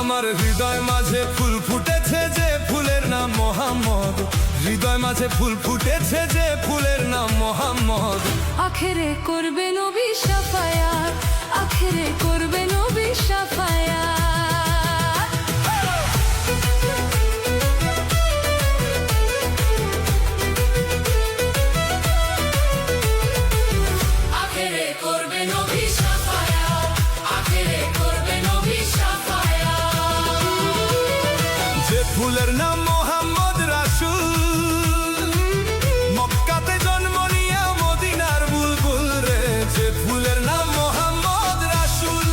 আমার হৃদয় মাঝে ফুল ফুটেছে যে ফুলের নাম মোহাম্মদ, হৃদয় মাঝে ফুল ফুটেছে যে ফুলের নাম মোহাম্মদ। আখেরে করবে নবী শাফায়াত, আখেরে করবে নবী শাফায়াত। আখেরে করবে নবী শাফায়াত, আখেরে করবে নবী শাফায়াত। যে ফুলের নাম মোহাম্মদ রাসূল, মক্কাতে জন্ম নিয়া মদিনার বুলবুল রে। যে ফুলের নাম মোহাম্মদ রাসূল,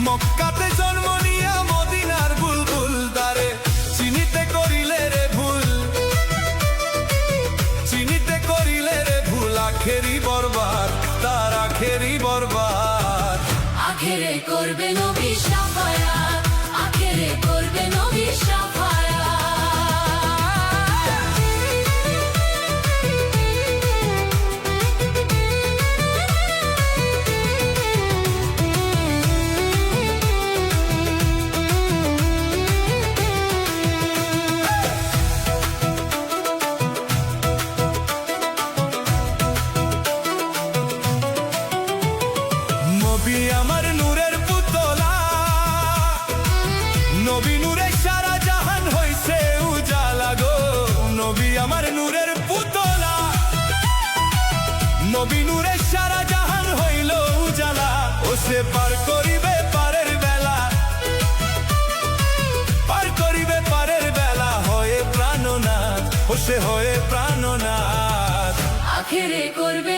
মক্কাতে জন্ম নিয়া মদিনার বুলবুল। তারে চিনিতে করিলে রে ভুল, চিনিতে করিলে রে ভুল, আখেরি বরবাদ, তার আখেরি বরবাদ। আখেরে করবে নবী শাফায়াত, আখেরে করবে নবী শাফায়াত। নবী আমার নূরের পুতলা, নবী নূরে সারা জাহান হইছে উজালা গো। নবী আমার নূরের পুতলা, নবী নূরে সারা জাহান হইল উজালা। ও সে পার করিবে পারের বেলা, পার করিবে পারের বেলা, হয়ে প্রাণনাথ, ও সে হয়ে প্রাণনাথ। আখেরে করবে